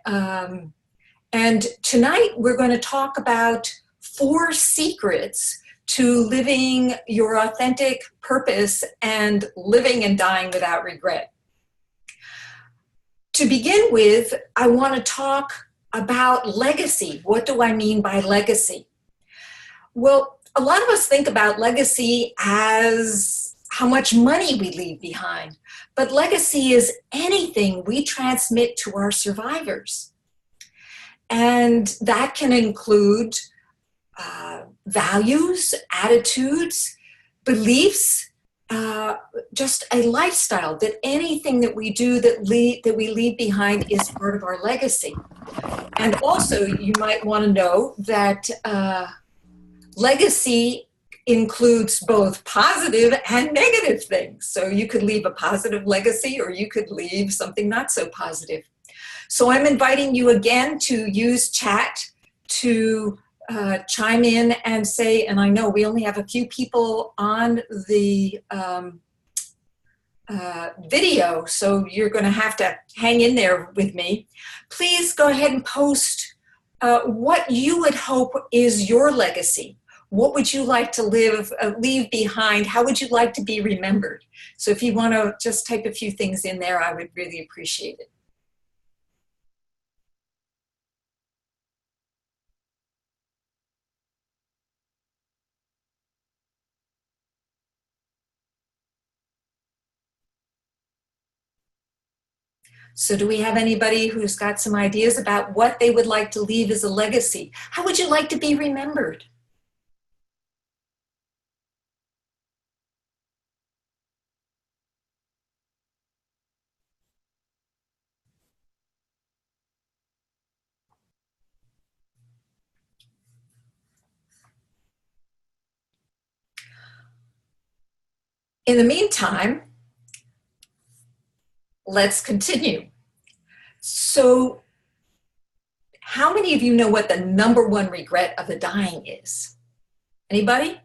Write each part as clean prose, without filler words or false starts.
Um, and tonight we're going to talk about 4 secrets to living your authentic purpose and living and dying without regret. To begin with, I want to talk about legacy. What do I mean by legacy? Well, a lot of us think about legacy as how much money we leave behind, but legacy is anything we transmit to our survivors. And that can include values, attitudes, beliefs, just a lifestyle, that anything that we do that we leave behind is part of our legacy. And also, you might want to know that legacy includes both positive and negative things. So you could leave a positive legacy, or you could leave something not so positive. So I'm inviting you again to use chat to chime in and say, and I know we only have a few people on the video, so you're going to have to hang in there with me. Please go ahead and post what you would hope is your legacy. What would you like to leave behind? How would you like to be remembered? So if you want to just type a few things in there, I would really appreciate it. So do we have anybody who's got some ideas about what they would like to leave as a legacy? How would you like to be remembered? In the meantime, let's continue. So how many of you know what the number 1 regret of the dying is? Anybody?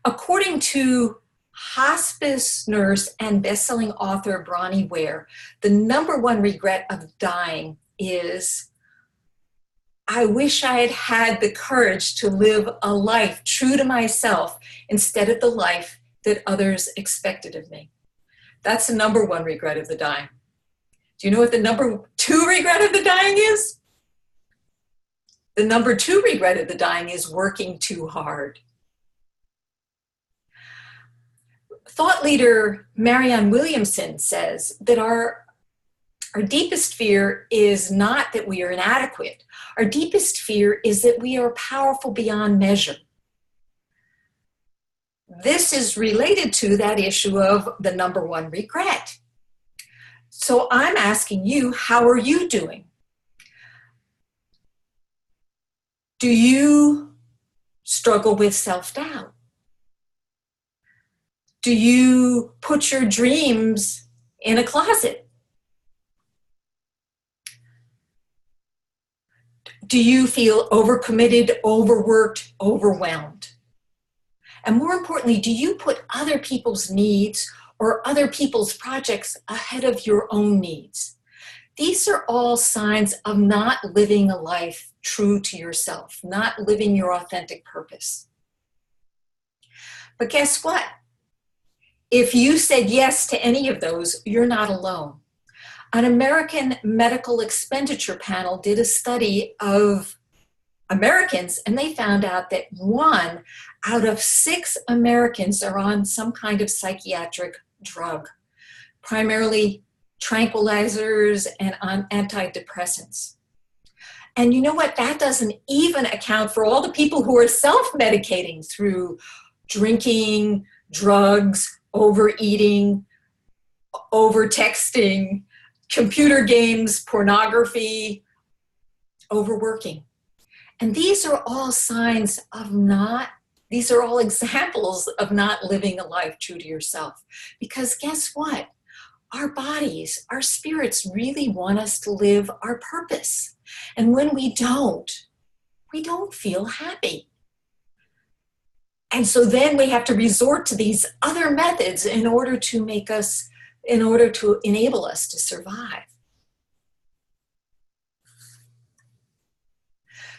According to hospice nurse and best-selling author Bronnie Ware, the number 1 regret of dying is, I wish I had had the courage to live a life true to myself instead of the life that others expected of me. That's the number 1 regret of the dying. Do you know what the number 2 regret of the dying is? The number 2 regret of the dying is working too hard. Thought leader Marianne Williamson says that our deepest fear is not that we are inadequate. Our deepest fear is that we are powerful beyond measure. This is related to that issue of the number 1 regret. So I'm asking you, how are you doing? Do you struggle with self-doubt? Do you put your dreams in a closet? Do you feel overcommitted, overworked, overwhelmed? And more importantly, do you put other people's needs or other people's projects ahead of your own needs? These are all signs of not living a life true to yourself, not living your authentic purpose. But guess what? If you said yes to any of those, you're not alone. An American Medical Expenditure Panel did a study of Americans, and they found out that 1 out of 6 Americans are on some kind of psychiatric drug, primarily tranquilizers and on antidepressants. And you know what? That doesn't even account for all the people who are self-medicating through drinking, drugs, overeating, over-texting, computer games, pornography, overworking. And these are all signs of these are all examples of not living a life true to yourself. Because guess what? Our bodies, our spirits really want us to live our purpose. And when we don't feel happy. And so then we have to resort to these other methods in order to enable us to survive.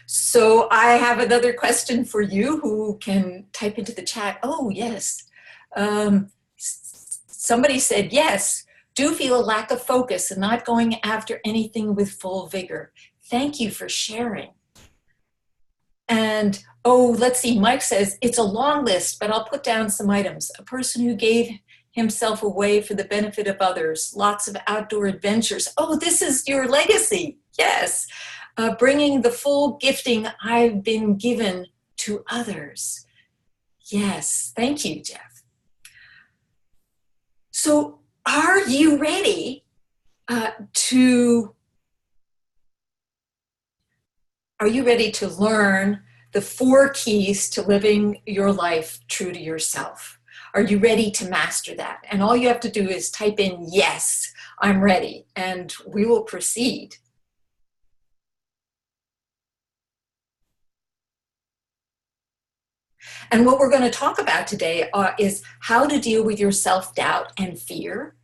So I have another question for you who can type into the chat. Oh, yes. Somebody said, yes, do feel a lack of focus and not going after anything with full vigor. Thank you for sharing. And, oh, let's see, Mike says, it's a long list, but I'll put down some items. A person who gave himself away for the benefit of others, lots of outdoor adventures. Oh, this is your legacy. Yes. Bringing the full gifting I've been given to others. Yes. Thank you, Jeff. So are you ready to learn the 4 keys to living your life true to yourself? Are you ready to master that? And all you have to do is type in, yes, I'm ready, and we will proceed. And what we're going to talk about today is how to deal with your self-doubt and fear,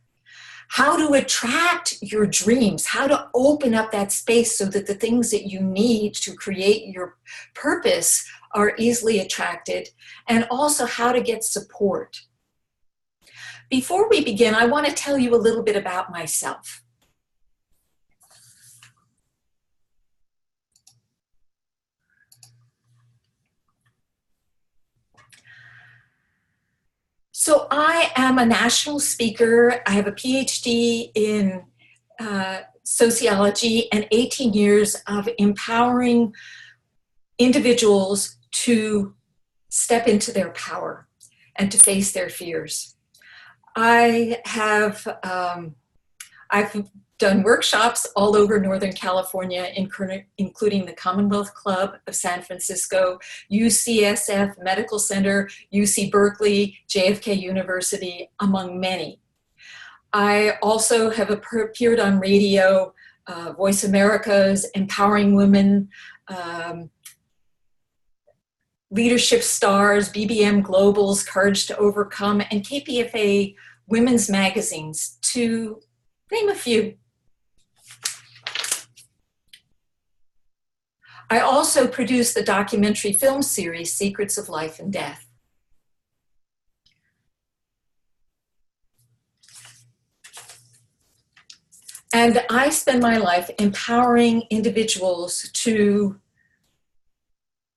how to attract your dreams, how to open up that space so that the things that you need to create your purpose are easily attracted, and also how to get support. Before we begin, I want to tell you a little bit about myself. So I am a national speaker. I have a PhD in sociology and 18 years of empowering individuals to step into their power and to face their fears. I've done workshops all over Northern California, including the Commonwealth Club of San Francisco, UCSF Medical Center, UC Berkeley, JFK University, among many. I also have appeared on radio, Voice America's Empowering Women, Leadership Stars, BBM Global's Courage to Overcome, and KPFA Women's Magazines, to name a few. I also produced the documentary film series, Secrets of Life and Death. And I spend my life empowering individuals to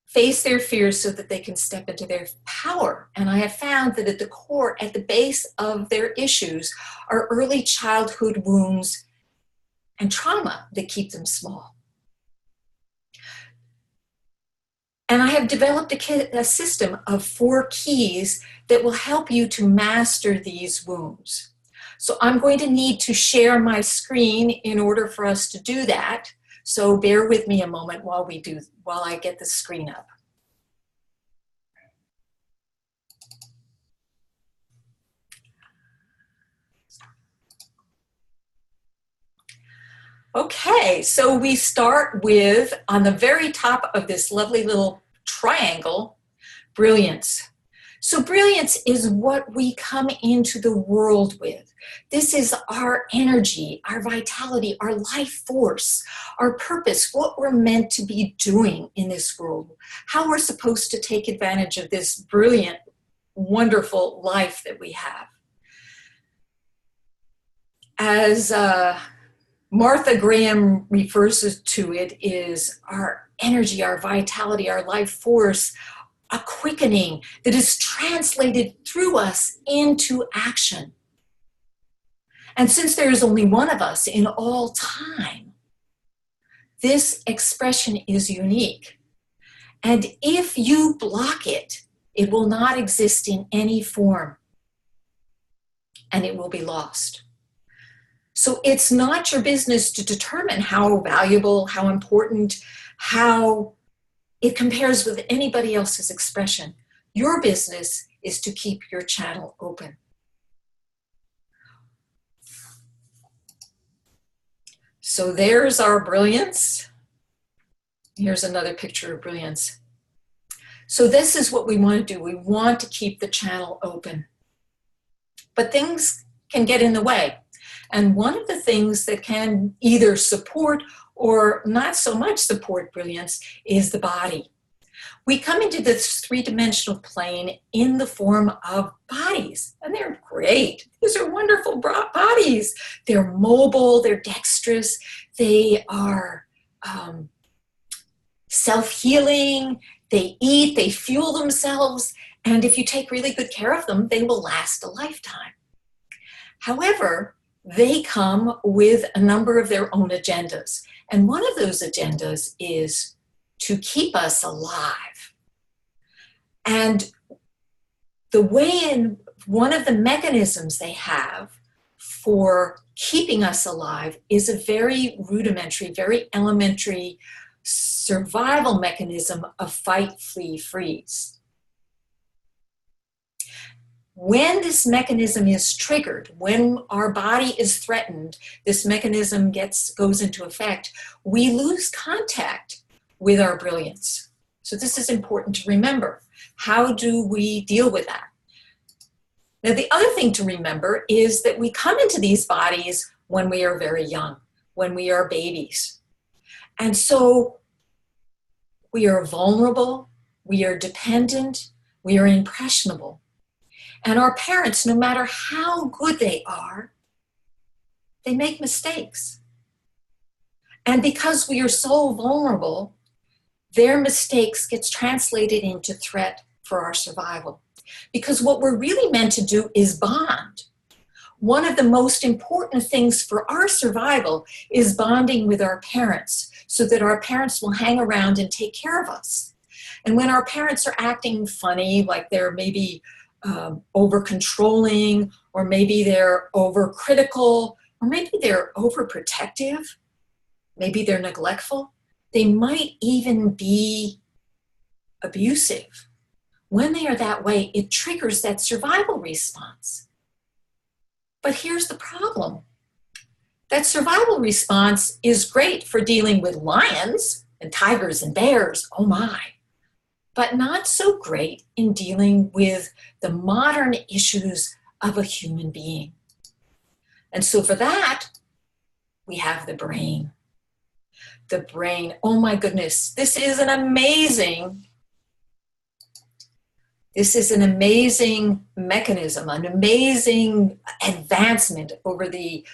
face their fears so that they can step into their power. And I have found that at the core, at the base of their issues, are early childhood wounds and trauma that keep them small. And I have developed a system of 4 keys that will help you to master these wounds. So I'm going to need to share my screen in order for us to do that. So bear with me a moment while I get the screen up. Okay, so we start with, on the very top of this lovely little triangle, brilliance. So brilliance is what we come into the world with. This is our energy, our vitality, our life force, our purpose, what we're meant to be doing in this world, how we're supposed to take advantage of this brilliant, wonderful life that we have. As Martha Graham refers to it, is our energy, our vitality, our life force, a quickening that is translated through us into action. And since there is only one of us in all time, this expression is unique. And if you block it, it will not exist in any form, and it will be lost. So it's not your business to determine how valuable, how important, how it compares with anybody else's expression. Your business is to keep your channel open. So there's our brilliance. Here's another picture of brilliance. So this is what we want to do. We want to keep the channel open. But things can get in the way. And one of the things that can either support or not so much support brilliance is the body. We come into this three-dimensional plane in the form of bodies, and they're great. These are wonderful bodies. They're mobile, they're dexterous, they are self-healing, they eat, they fuel themselves, and if you take really good care of them, they will last a lifetime. However, they come with a number of their own agendas, and one of those agendas is to keep us alive. And the way in one of the mechanisms they have for keeping us alive is a very rudimentary, very elementary survival mechanism of fight, flee, freeze. When this mechanism is triggered, when our body is threatened, this mechanism goes into effect, we lose contact with our brilliance. So this is important to remember. How do we deal with that? Now, the other thing to remember is that we come into these bodies when we are very young, when we are babies. And so we are vulnerable, we are dependent, we are impressionable. And our parents, no matter how good they are, they make mistakes. And because we are so vulnerable, their mistakes gets translated into threat for our survival. Because what we're really meant to do is bond. One of the most important things for our survival is bonding with our parents so that our parents will hang around and take care of us. And when our parents are acting funny, like they're maybe over-controlling, or maybe they're over-critical, or maybe they're overprotective, maybe they're neglectful, they might even be abusive. When they are that way, it triggers that survival response. But here's the problem. That survival response is great for dealing with lions and tigers and bears, oh my, but not so great in dealing with the modern issues of a human being. And so for that, we have the brain. The brain, oh my goodness, this is an amazing mechanism, an amazing advancement over the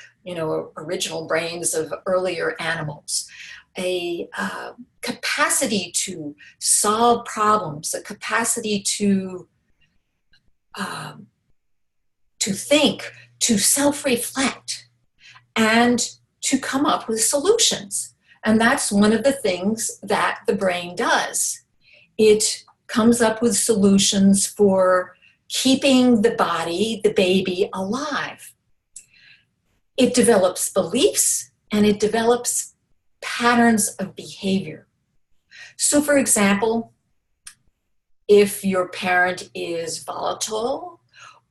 original brains of earlier animals. A capacity to solve problems, a capacity to think, to self-reflect, and to come up with solutions. And that's one of the things that the brain does. It comes up with solutions for keeping the body, the baby, alive. It develops beliefs and it develops patterns of behavior. So for example, if your parent is volatile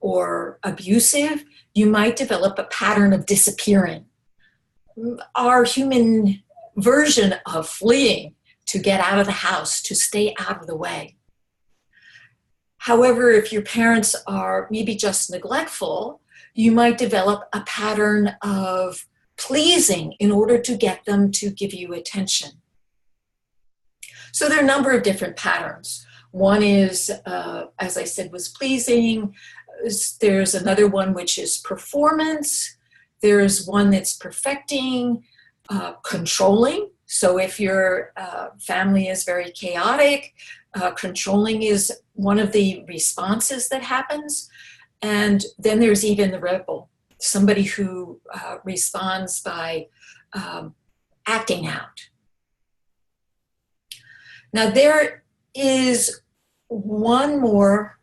or abusive, you might develop a pattern of disappearing. Our human version of fleeing to get out of the house, to stay out of the way. However, if your parents are maybe just neglectful, you might develop a pattern of pleasing in order to get them to give you attention. So there are a number of different patterns. One is, as I said, was pleasing. There's another one which is performance. There's one that's perfecting, controlling. So if your family is very chaotic, controlling is one of the responses that happens. And then there's even the rebel, somebody who responds by acting out. Now there is one more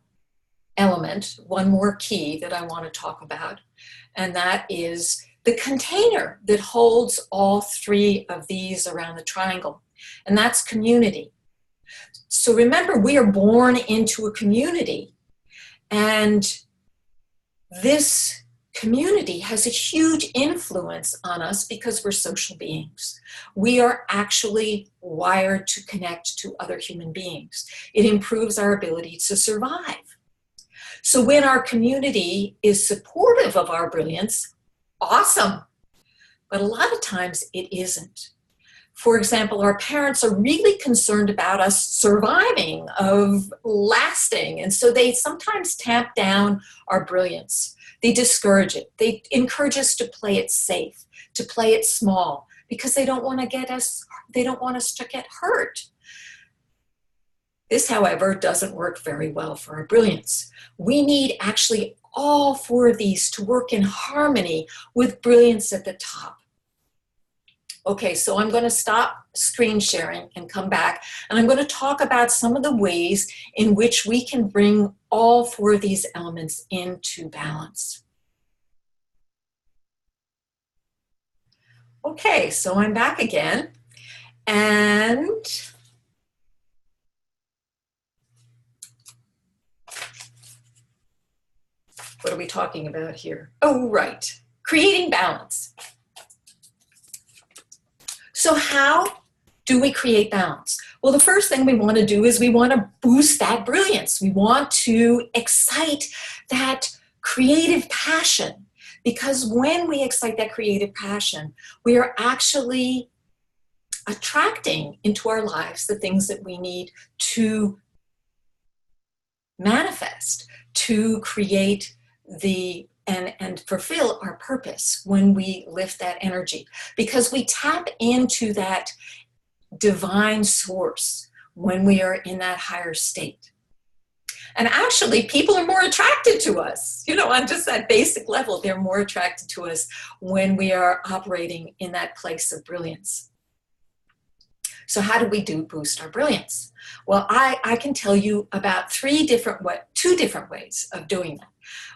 element, one more key that I want to talk about, and that is the container that holds all three of these around the triangle, and that's community. So remember, we are born into a community, and this community has a huge influence on us because we're social beings. We are actually wired to connect to other human beings. It improves our ability to survive. So when our community is supportive of our brilliance, awesome. But a lot of times it isn't. For example, our parents are really concerned about us surviving, of lasting, and so they sometimes tamp down our brilliance. They discourage it. They encourage us to play it safe, to play it small, because they don't want us to get hurt. This, however, doesn't work very well for our brilliance. We need actually all four of these to work in harmony with brilliance at the top. Okay, so I'm going to stop screen sharing and come back, and I'm going to talk about some of the ways in which we can bring all four of these elements into balance. Okay, so I'm back again, and what are we talking about here? Oh, right, creating balance. So how do we create balance? Well, the first thing we want to do is we want to boost that brilliance. We want to excite that creative passion, because when we excite that creative passion, we are actually attracting into our lives the things that we need to manifest, to create and fulfill our purpose when we lift that energy, because we tap into that divine source when we are in that higher state. And actually, people are more attracted to us, on just that basic level. They're more attracted to us when we are operating in that place of brilliance. So how do we boost our brilliance? Well, I can tell you about two different ways of doing that.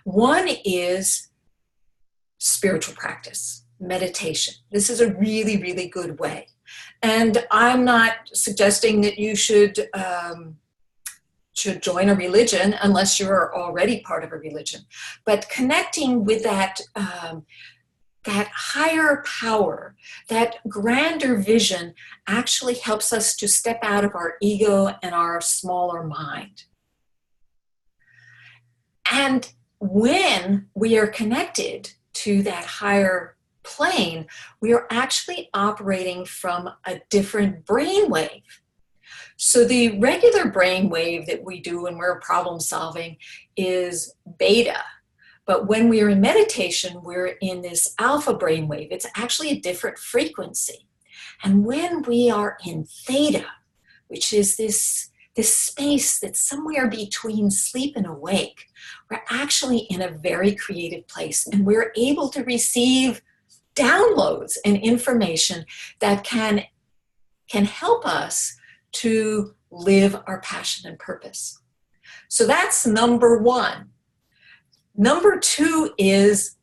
One is spiritual practice, meditation. This is a really, really good way. And I'm not suggesting that you should join a religion unless you're already part of a religion. But connecting with that higher power, that grander vision, actually helps us to step out of our ego and our smaller mind. And when we are connected to that higher plane, we are actually operating from a different brainwave. So the regular brainwave that we do when we're problem solving is beta. But when we're in meditation, we're in this alpha brainwave. It's actually a different frequency. And when we are in theta, which is this space that's somewhere between sleep and awake, we're actually in a very creative place, and we're able to receive downloads and information that can help us to live our passion and purpose. So that's number one. Number two is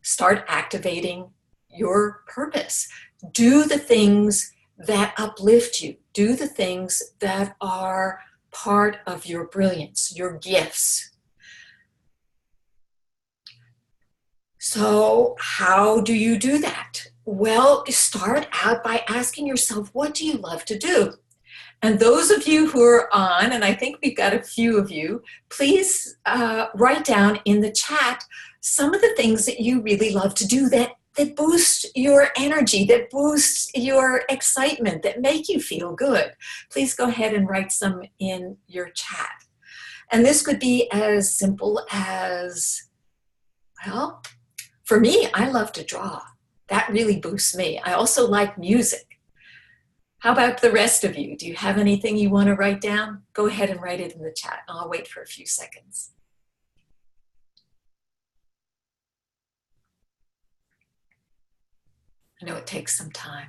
start activating your purpose. Do the things that uplift you. Do the things that are part of your brilliance, your gifts. So how do you do that? Well, start out by asking yourself, what do you love to do? And those of you who are on, and I think we've got a few of you, please write down in the chat some of the things that you really love to do that boost your energy, that boost your excitement, that make you feel good. Please go ahead and write some in your chat. And this could be as simple as, well, for me, I love to draw. That really boosts me. I also like music. How about the rest of you? Do you have anything you want to write down? Go ahead and write it in the chat. I'll wait for a few seconds. I know it takes some time.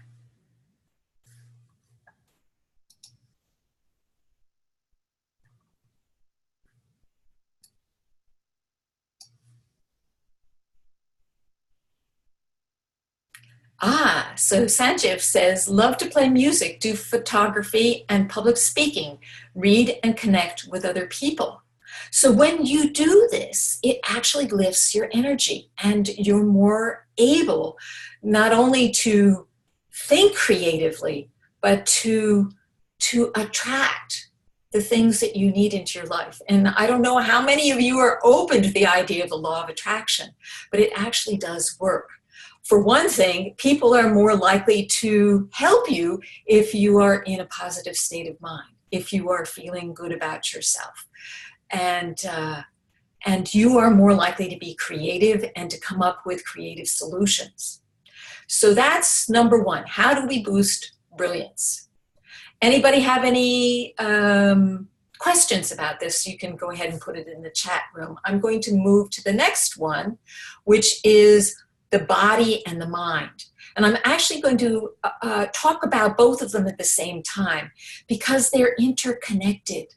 So Sanjeev says, love to play music, do photography and public speaking, read and connect with other people. So when you do this, it actually lifts your energy, and you're more able not only to think creatively, but to attract the things that you need into your life. And I don't know how many of you are open to the idea of the law of attraction, but it actually does work. For one thing, people are more likely to help you if you are in a positive state of mind, if you are feeling good about yourself. And you are more likely to be creative and to come up with creative solutions. So that's number one. How do we boost brilliance? Anybody have any questions about this? You can go ahead and put it in the chat room. I'm going to move to the next one, which is the body and the mind. And I'm actually going to talk about both of them at the same time because they're interconnected.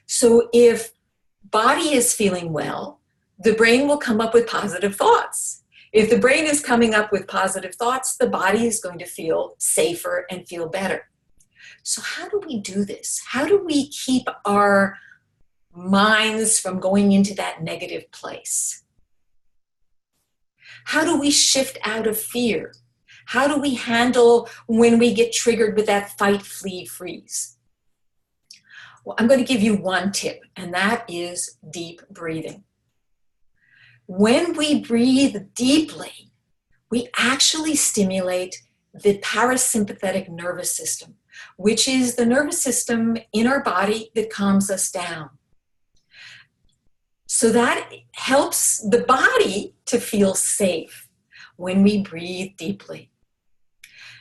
So if body is feeling well, the brain will come up with positive thoughts. If the brain is coming up with positive thoughts, the body is going to feel safer and feel better. So how do we do this? How do we keep our minds from going into that negative place? How do we shift out of fear? How do we handle when we get triggered with that fight, flee, freeze? Well, I'm going to give you one tip, and that is deep breathing. When we breathe deeply, we actually stimulate the parasympathetic nervous system, which is the nervous system in our body that calms us down. So that helps the body to feel safe when we breathe deeply.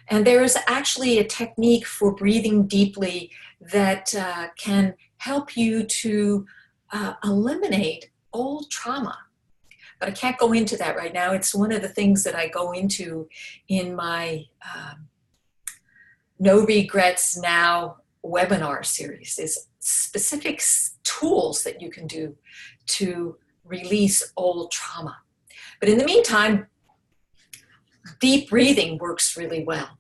And there is actually a technique for breathing deeply that can help you to eliminate old trauma. But I can't go into that right now. It's one of the things that I go into in my No Regrets Now webinar series, is specific tools that you can do to release old trauma. But in the meantime, deep breathing works really well.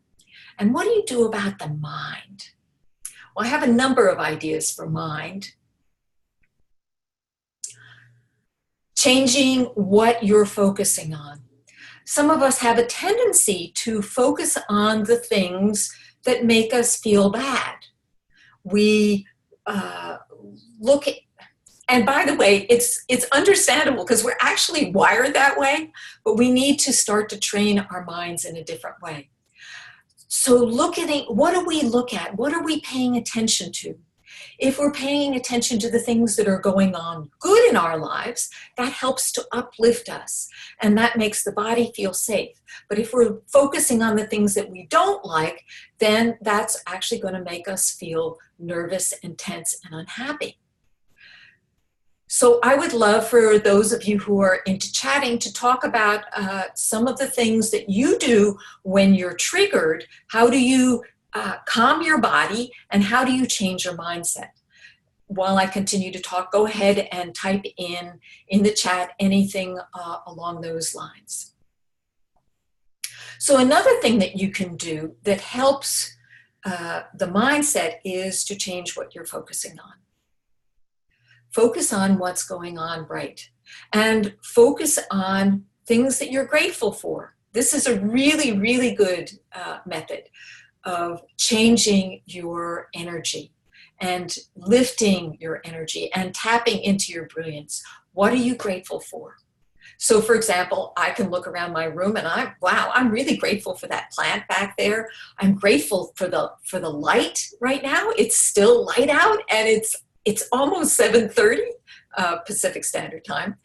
And what do you do about the mind? Well, I have a number of ideas for mind. Changing what you're focusing on. Some of us have a tendency to focus on the things that make us feel bad. We look at, and by the way, it's understandable because we're actually wired that way, but we need to start to train our minds in a different way. So what do we look at? What are we paying attention to? If we're paying attention to the things that are going on good in our lives, that helps to uplift us, and that makes the body feel safe. But if we're focusing on the things that we don't like, then that's actually going to make us feel nervous and tense and unhappy. So I would love for those of you who are into chatting to talk about some of the things that you do when you're triggered. How do you calm your body, and how do you change your mindset? While I continue to talk, go ahead and type in the chat anything along those lines. So another thing that you can do that helps the mindset is to change what you're focusing on. Focus on what's going on right, and focus on things that you're grateful for. This is a really, really good method of changing your energy and lifting your energy and tapping into your brilliance. What are you grateful for? So for example, I can look around my room and I'm really grateful for that plant back there. I'm grateful for the light right now. It's still light out, and it's almost 7:30 Pacific Standard Time.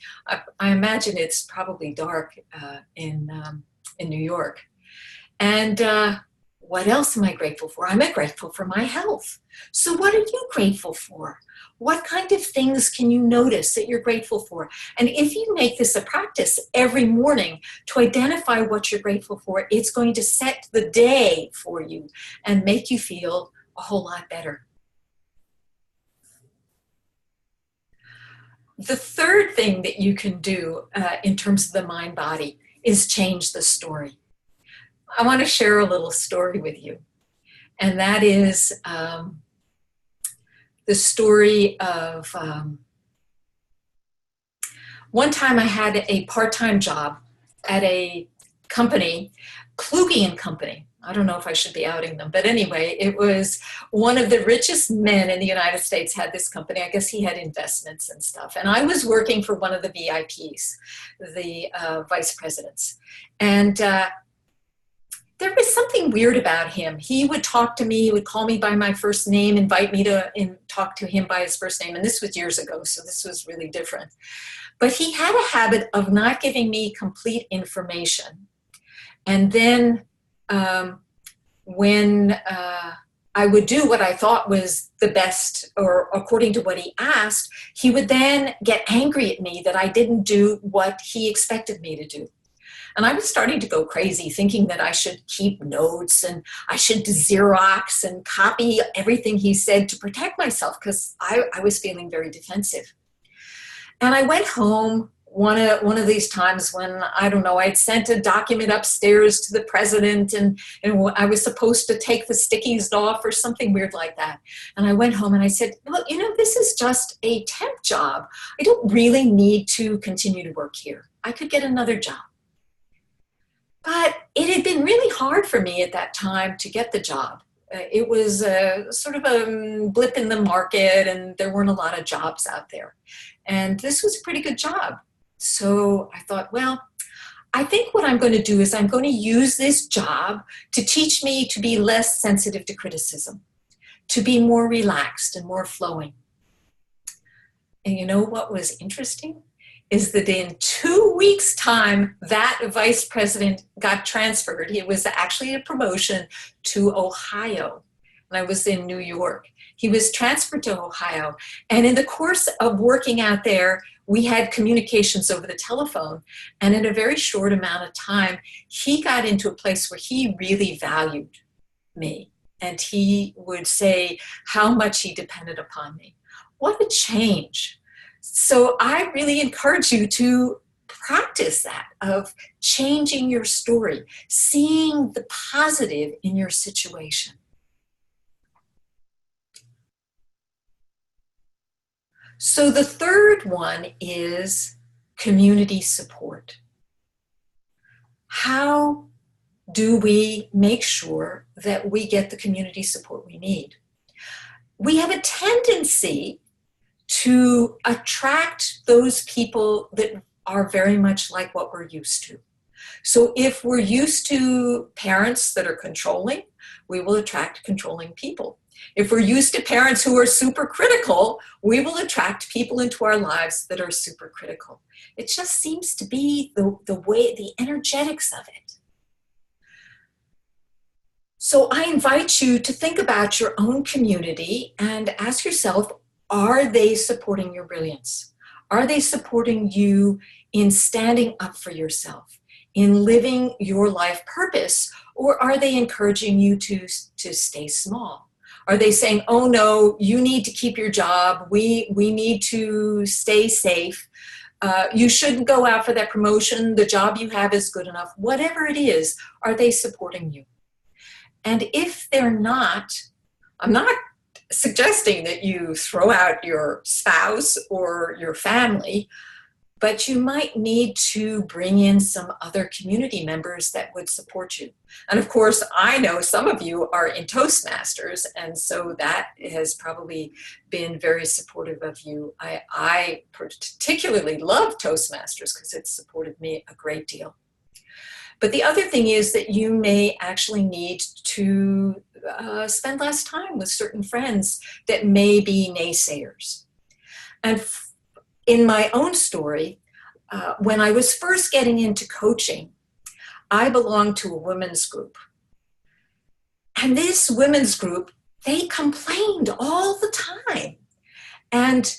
I imagine it's probably dark in New York. And what else am I grateful for? I'm grateful for my health. So what are you grateful for? What kind of things can you notice that you're grateful for? And if you make this a practice every morning to identify what you're grateful for, it's going to set the day for you and make you feel a whole lot better. The third thing that you can do in terms of the mind-body is change the story. I want to share a little story with you, and that is the story of one time I had a part-time job at a company, Kluge and Company. I don't know if I should be outing them, but anyway, it was one of the richest men in the United States had this company. I guess he had investments and stuff. And I was working for one of the VIPs, the vice presidents. And there was something weird about him. He would talk to me, he would call me by my first name, invite me to talk to him by his first name. And this was years ago, so this was really different. But he had a habit of not giving me complete information. And then when I would do what I thought was the best, or according to what he asked, he would then get angry at me that I didn't do what he expected me to do. And I was starting to go crazy, thinking that I should keep notes and I should Xerox and copy everything he said to protect myself, because I was feeling very defensive. And I went home one of these times when, I don't know, I'd sent a document upstairs to the president and I was supposed to take the stickies off or something weird like that. And I went home and I said, well, this is just a temp job. I don't really need to continue to work here. I could get another job. But it had been really hard for me at that time to get the job. It was sort of a blip in the market and there weren't a lot of jobs out there. And this was a pretty good job. So I thought, well, I think what I'm going to do is I'm going to use this job to teach me to be less sensitive to criticism, to be more relaxed and more flowing. And you know what was interesting? Is that in 2 weeks' time, that vice president got transferred. It was actually a promotion to Ohio, and I was in New York. He was transferred to Ohio, and in the course of working out there, we had communications over the telephone, and in a very short amount of time, he got into a place where he really valued me, and he would say how much he depended upon me. What a change. So I really encourage you to practice that, of changing your story, seeing the positive in your situation. So the third one is community support. How do we make sure that we get the community support we need? We have a tendency to attract those people that are very much like what we're used to. So if we're used to parents that are controlling, we will attract controlling people. If we're used to parents who are super critical, we will attract people into our lives that are super critical. It just seems to be the way, the energetics of it. So I invite you to think about your own community and ask yourself, are they supporting your brilliance? Are they supporting you in standing up for yourself, in living your life purpose, or are they encouraging you to stay small? Are they saying, oh no, you need to keep your job, we need to stay safe, you shouldn't go out for that promotion, the job you have is good enough? Whatever it is, are they supporting you? And if they're not, I'm not suggesting that you throw out your spouse or your family, but you might need to bring in some other community members that would support you. And of course, I know some of you are in Toastmasters, and so that has probably been very supportive of you. I particularly love Toastmasters because it's supported me a great deal. But the other thing is that you may actually need to spend less time with certain friends that may be naysayers. And in my own story, when I was first getting into coaching, I belonged to a women's group. And this women's group, they complained all the time. And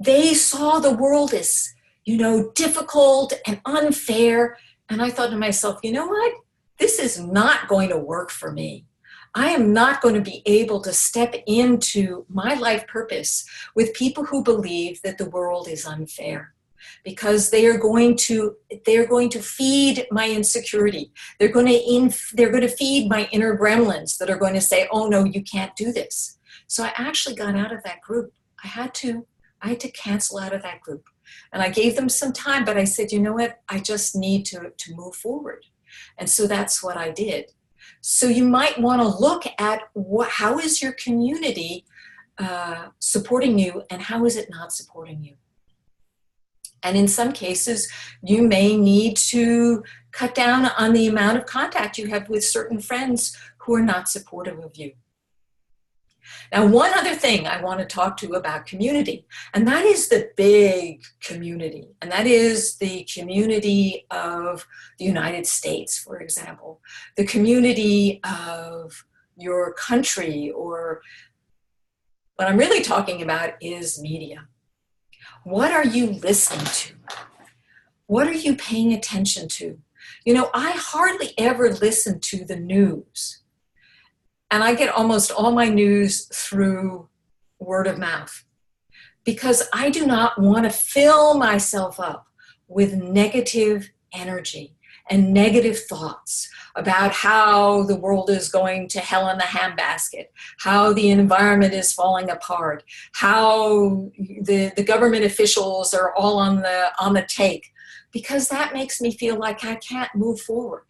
they saw the world as, difficult and unfair. And I thought to myself, you know what? This is not going to work for me. I am not going to be able to step into my life purpose with people who believe that the world is unfair, because they are going to feed my insecurity. They're going to feed my inner gremlins that are going to say, oh no, you can't do this. So I actually got out of that group. I had to cancel out of that group. And I gave them some time, but I said, you know what? I just need to move forward. And so that's what I did. So you might want to look at how is your community supporting you and how is it not supporting you. And in some cases, you may need to cut down on the amount of contact you have with certain friends who are not supportive of you. Now, one other thing I want to talk to you about community, and that is the big community, and that is the community of the United States, for example, the community of your country, or what I'm really talking about is media. What are you listening to? What are you paying attention to? You know, I hardly ever listen to the news. And I get almost all my news through word of mouth because I do not want to fill myself up with negative energy and negative thoughts about how the world is going to hell in the handbasket, how the environment is falling apart, how the government officials are all on the take, because that makes me feel like I can't move forward.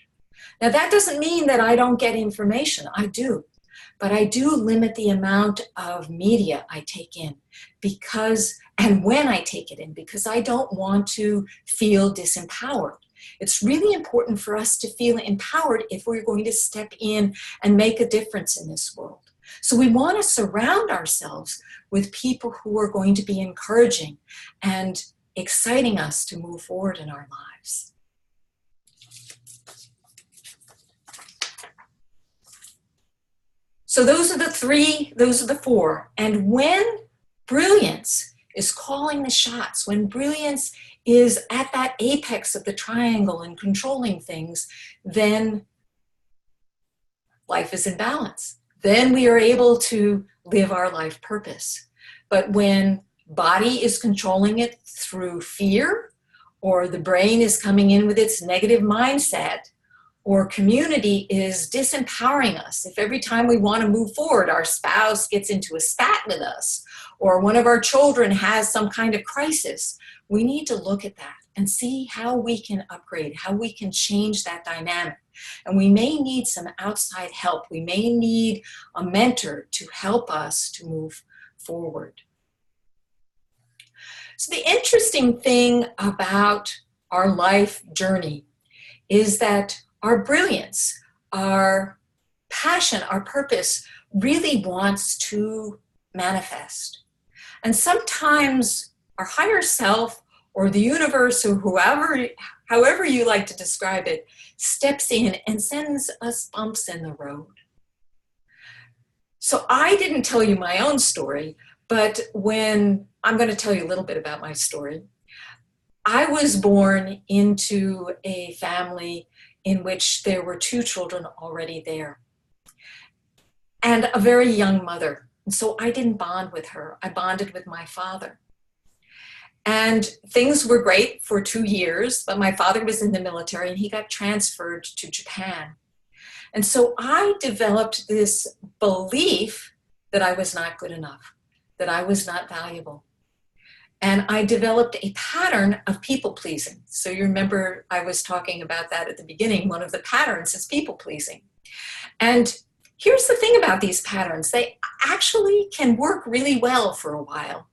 Now, that doesn't mean that I don't get information. I do. But I do limit the amount of media I take in and when I take it in, because I don't want to feel disempowered. It's really important for us to feel empowered if we're going to step in and make a difference in this world. So we want to surround ourselves with people who are going to be encouraging and exciting us to move forward in our lives. So those are the four. And when brilliance is calling the shots, when brilliance is at that apex of the triangle and controlling things, then life is in balance. Then we are able to live our life purpose. But when body is controlling it through fear, or the brain is coming in with its negative mindset, or community is disempowering us, if every time we want to move forward, our spouse gets into a spat with us, or one of our children has some kind of crisis, we need to look at that and see how we can upgrade, how we can change that dynamic. And we may need some outside help. We may need a mentor to help us to move forward. So the interesting thing about our life journey is that our brilliance, our passion, our purpose really wants to manifest. And sometimes our higher self or the universe or however you like to describe it, steps in and sends us bumps in the road. So I didn't tell you my own story, but I'm going to tell you a little bit about my story. I was born into a family in which there were 2 children already there and a very young mother. And so I didn't bond with her. I bonded with my father. And things were great for 2 years, but my father was in the military and he got transferred to Japan. And so I developed this belief that I was not good enough, that I was not valuable. And I developed a pattern of people pleasing. So you remember I was talking about that at the beginning. One of the patterns is people pleasing. And here's the thing about these patterns. They actually can work really well for a while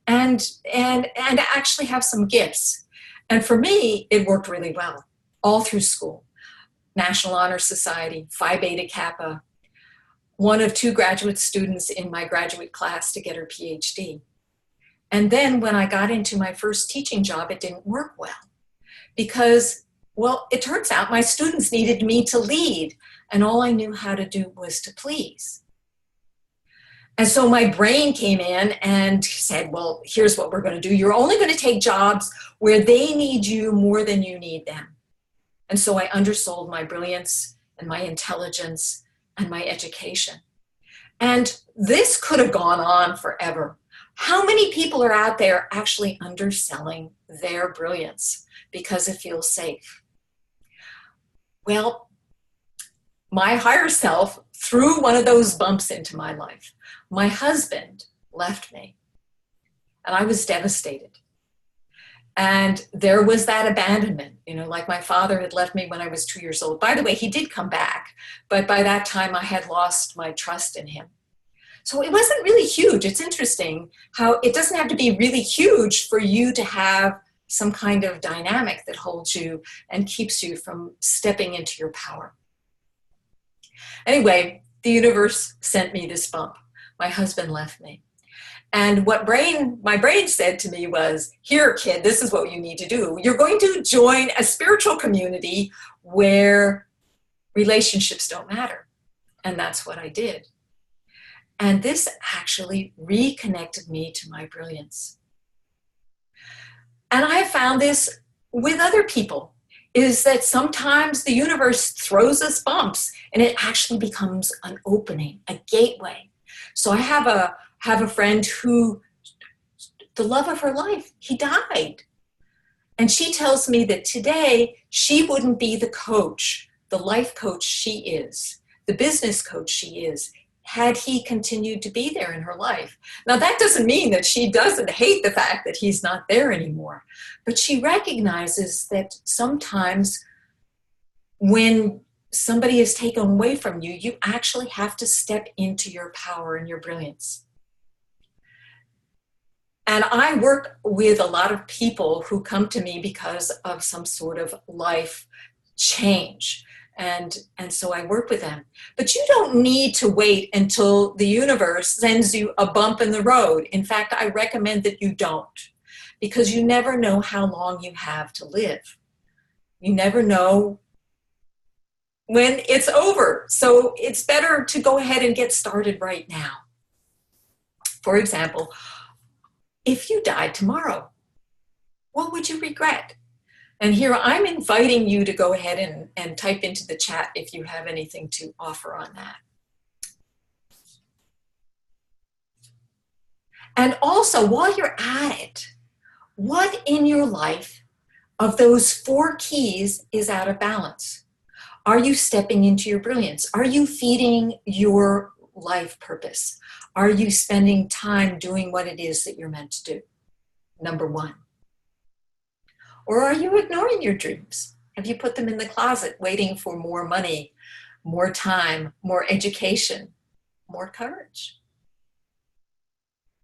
and actually have some gifts. And for me, it worked really well all through school. National Honor Society, Phi Beta Kappa, one of 2 graduate students in my graduate class to get her PhD. And then when I got into my first teaching job, it didn't work well because, well, it turns out my students needed me to lead and all I knew how to do was to please. And so my brain came in and said, well, here's what we're going to do. You're only going to take jobs where they need you more than you need them. And so I undersold my brilliance and my intelligence and my education. And this could have gone on forever. How many people are out there actually underselling their brilliance because it feels safe? Well, my higher self threw one of those bumps into my life. My husband left me, and I was devastated. And there was that abandonment, like my father had left me when I was 2 years old. By the way, he did come back, but by that time I had lost my trust in him. So it wasn't really huge. It's interesting how it doesn't have to be really huge for you to have some kind of dynamic that holds you and keeps you from stepping into your power. Anyway, the universe sent me this bump. My husband left me. And what my brain said to me was, here, kid, this is what you need to do. You're going to join a spiritual community where relationships don't matter. And that's what I did. And this actually reconnected me to my brilliance. And I have found this with other people, is that sometimes the universe throws us bumps and it actually becomes an opening, a gateway. So I have a friend who, the love of her life, he died. And she tells me that today she wouldn't be the coach, the life coach she is, the business coach she is, had he continued to be there in her life. Now, that doesn't mean that she doesn't hate the fact that he's not there anymore, but she recognizes that sometimes when somebody is taken away from you, you actually have to step into your power and your brilliance. And I work with a lot of people who come to me because of some sort of life change. And so I work with them. But you don't need to wait until the universe sends you a bump in the road. In fact, I recommend that you don't, because you never know how long you have to live. You never know when it's over. So it's better to go ahead and get started right now. For example, if you died tomorrow, what would you regret? And here I'm inviting you to go ahead and type into the chat if you have anything to offer on that. And also, while you're at it, what in your life of those 4 keys is out of balance? Are you stepping into your brilliance? Are you feeding your life purpose? Are you spending time doing what it is that you're meant to do? Number 1. Or are you ignoring your dreams? Have you put them in the closet waiting for more money, more time, more education, more courage?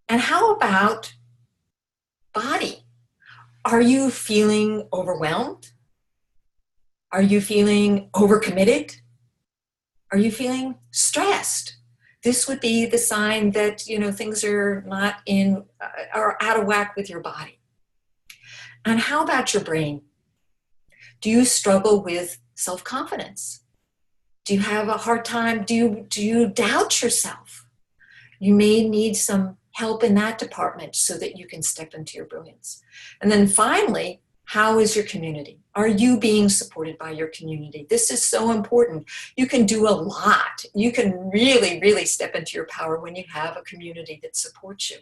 And how about body? Are you feeling overwhelmed? Are you feeling overcommitted? Are you feeling stressed? This would be the sign that, things are not are out of whack with your body. And how about your brain? Do you struggle with self-confidence? Do you have a hard time? Do you doubt yourself? You may need some help in that department so that you can step into your brilliance. And then finally, how is your community? Are you being supported by your community? This is so important. You can do a lot. You can really, really step into your power when you have a community that supports you.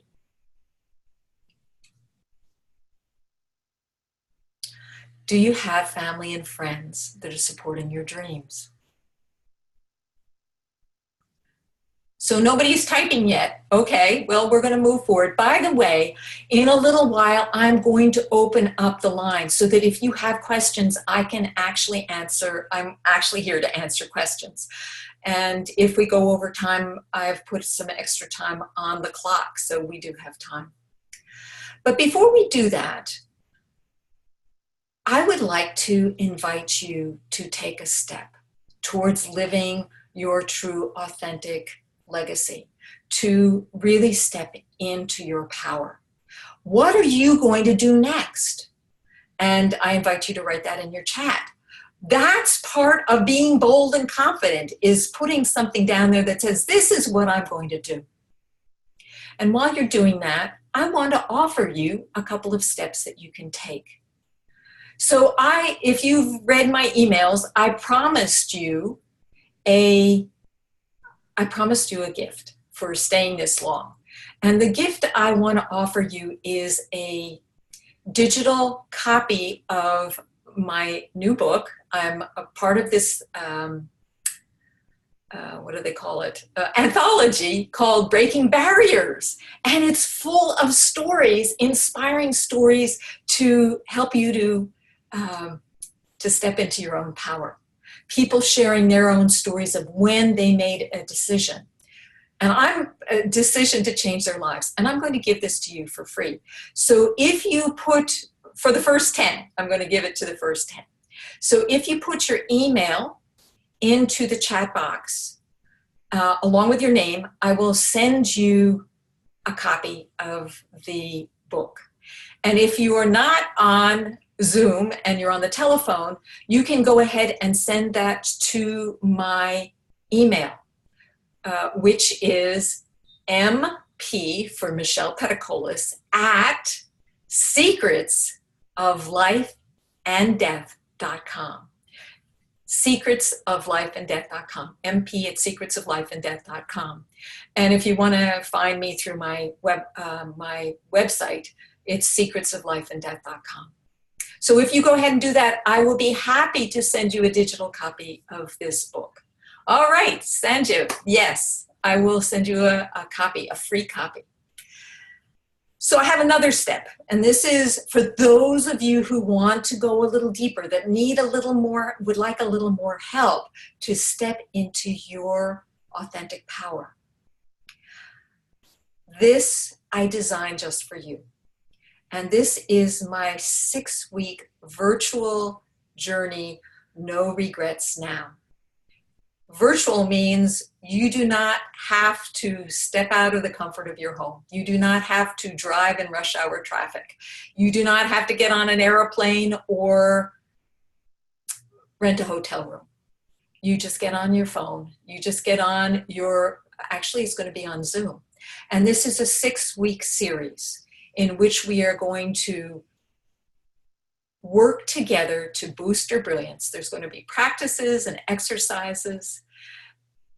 Do you have family and friends that are supporting your dreams? So nobody's typing yet. Okay, well, we're going to move forward. By the way, in a little while, I'm going to open up the line so that if you have questions, I can actually answer. I'm actually here to answer questions. And if we go over time, I've put some extra time on the clock, so we do have time. But before we do that, I would like to invite you to take a step towards living your true, authentic legacy, to really step into your power. What are you going to do next? And I invite you to write that in your chat. That's part of being bold and confident, is putting something down there that says, this is what I'm going to do. And while you're doing that, I want to offer you a couple of steps that you can take. So if you've read my emails, I promised you a gift for staying this long. And the gift I want to offer you is a digital copy of my new book. I'm a part of this what do they call it? Anthology called Breaking Barriers. And it's full of stories, inspiring stories to help you to step into your own power. People sharing their own stories of when they made a decision. And I'm a decision to change their lives. And I'm going to give this to you for free. So if you put, for the first 10, I'm going to give it to the first 10. So if you put your email into the chat box, along with your name, I will send you a copy of the book. And if you are not on Zoom and you're on the telephone, you can go ahead and send that to my email, which is MP for Michelle Petacolis at secretsoflifeanddeath.com. secretsoflifeanddeath.com, MP at secretsoflifeanddeath.com. And if you want to find me through my website, it's secretsoflifeanddeath.com. So if you go ahead and do that, I will be happy to send you a digital copy of this book. All right, Sanju, yes, I will send you a copy, a free copy. So I have another step, and this is for those of you who want to go a little deeper, that need a little more, would like a little more help to step into your authentic power. This I designed just for you. And this is my 6-week virtual journey, No Regrets Now. Virtual means you do not have to step out of the comfort of your home. You do not have to drive in rush hour traffic. You do not have to get on an airplane or rent a hotel room. You just get on your phone. You just get on your, actually it's going to be on Zoom. And this is a 6-week series in which we are going to work together to boost your brilliance. There's going to be practices and exercises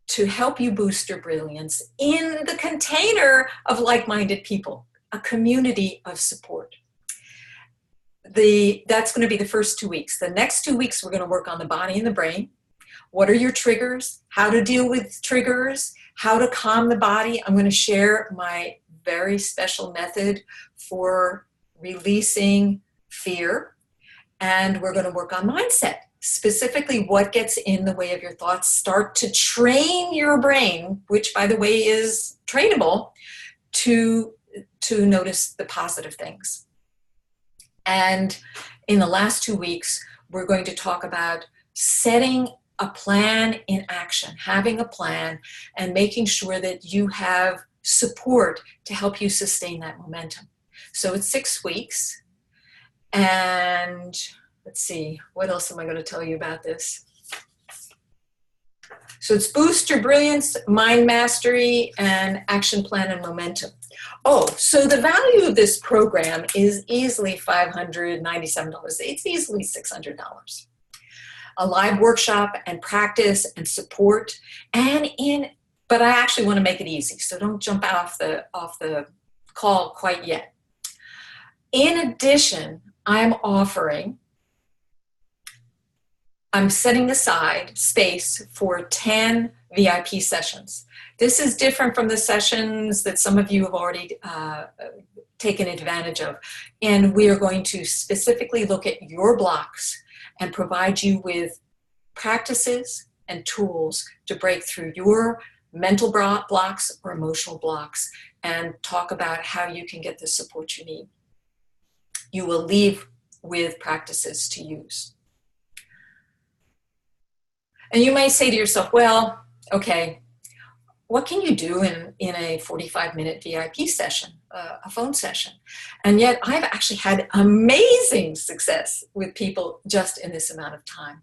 to help you boost your brilliance in the container of like-minded people, a community of support. That's going to be the first 2 weeks. The next 2 weeks, we're going to work on the body and the brain. What are your triggers? How to deal with triggers? How to calm the body? I'm going to share my very special method for releasing fear. And we're going to work on mindset, specifically what gets in the way of your thoughts. Start to train your brain, which by the way is trainable, to notice the positive things. And in the last 2 weeks, we're going to talk about setting a plan in action, having a plan and making sure that you have support to help you sustain that momentum. So it's 6 weeks. And let's see, what else am I going to tell you about this? So it's boost your brilliance, mind mastery, and action plan and momentum. Oh, so the value of this program is easily $597. It's easily $600. A live workshop and practice and support, but I actually want to make it easy, so don't jump off the call quite yet. In addition, I'm setting aside space for 10 VIP sessions. This is different from the sessions that some of you have already taken advantage of. And we are going to specifically look at your blocks and provide you with practices and tools to break through your mental blocks or emotional blocks and talk about how you can get the support you need. You will leave with practices to use. And you may say to yourself, well, okay, what can you do in a 45-minute VIP session, a phone session? And yet I've actually had amazing success with people just in this amount of time.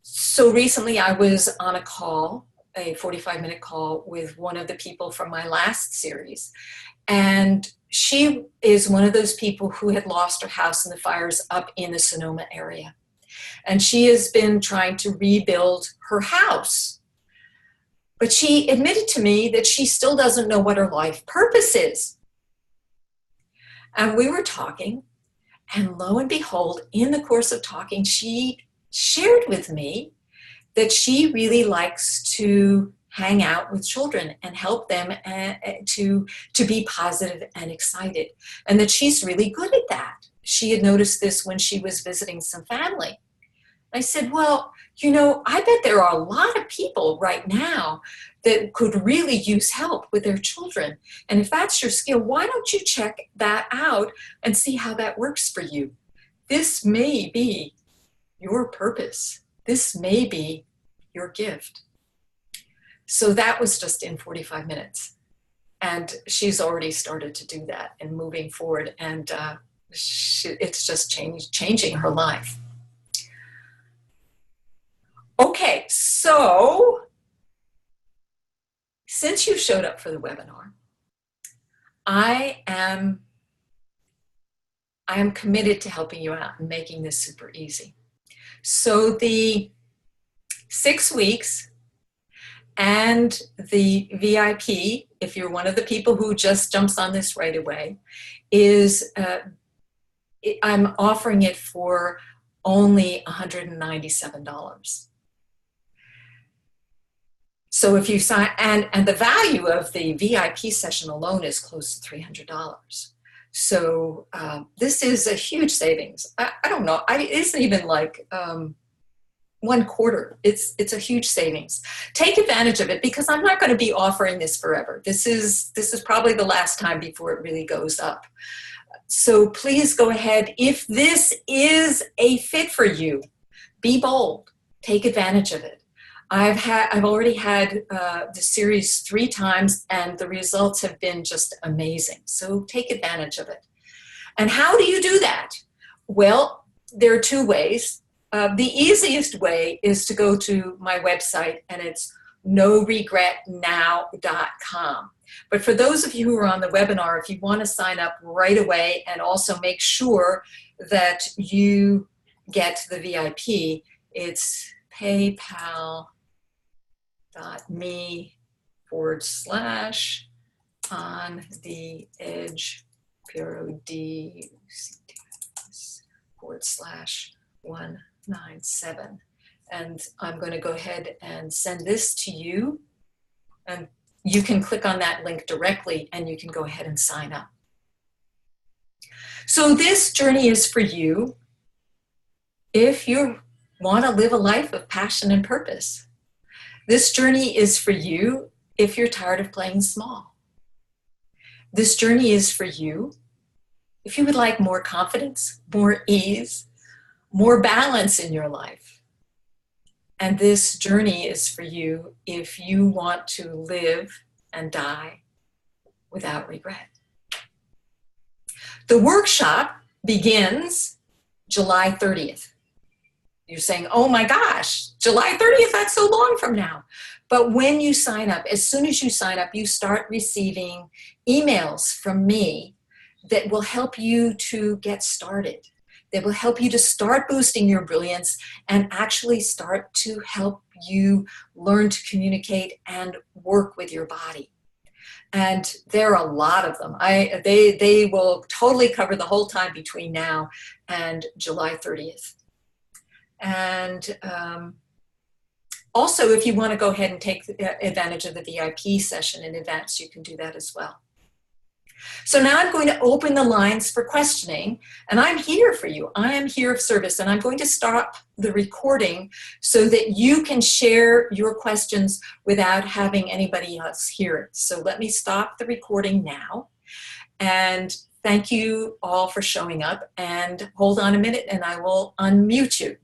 So recently I was on a call, a 45-minute call with one of the people from my last series. And she is one of those people who had lost her house in the fires up in the Sonoma area. And she has been trying to rebuild her house. But she admitted to me that she still doesn't know what her life purpose is. And we were talking, and lo and behold, in the course of talking, she shared with me that she really likes to hang out with children and help them to be positive and excited, and that she's really good at that. She had noticed this when she was visiting some family. I said, well, I bet there are a lot of people right now that could really use help with their children. And if that's your skill, why don't you check that out and see how that works for you? This may be your purpose. This may be your gift. So that was just in 45 minutes. And she's already started to do that and moving forward. And it's just changing her life. Okay, so since you showed up for the webinar, I am committed to helping you out and making this super easy. So the 6 weeks and the VIP, if you're one of the people who just jumps on this right away, is I'm offering it for only $197. So if you sign, and the value of the VIP session alone is close to $300. So this is a huge savings. I don't know, it isn't even like 1/4. It's a huge savings. Take advantage of it, because I'm not going to be offering this forever. This is probably the last time before it really goes up. So please go ahead. If this is a fit for you, be bold. Take advantage of it. I've already had the series 3 times, and the results have been just amazing. So take advantage of it. And how do you do that? Well, there are 2 ways. The easiest way is to go to my website, and it's noregretnow.com. But for those of you who are on the webinar, if you want to sign up right away and also make sure that you get the VIP, it's paypal.me/on the edge PROD/197. And I'm going to go ahead and send this to you, and you can click on that link directly and you can go ahead and sign up. So this journey is for you if you want to live a life of passion and purpose. This journey is for you if you're tired of playing small. This journey is for you if you would like more confidence, more ease, more balance in your life. And this journey is for you if you want to live and die without regret. The workshop begins July 30th. You're saying, oh my gosh, July 30th, that's so long from now. But when you sign up, as soon as you sign up, you start receiving emails from me that will help you to get started. That will help you to start boosting your brilliance and actually start to help you learn to communicate and work with your body. And there are a lot of them. They will totally cover the whole time between now and July 30th. And also, if you want to go ahead and take advantage of the VIP session in advance, you can do that as well. So now I'm going to open the lines for questioning, and I'm here for you. I am here of service, and I'm going to stop the recording so that you can share your questions without having anybody else hear it. So let me stop the recording now, and thank you all for showing up, and hold on a minute and I will unmute you.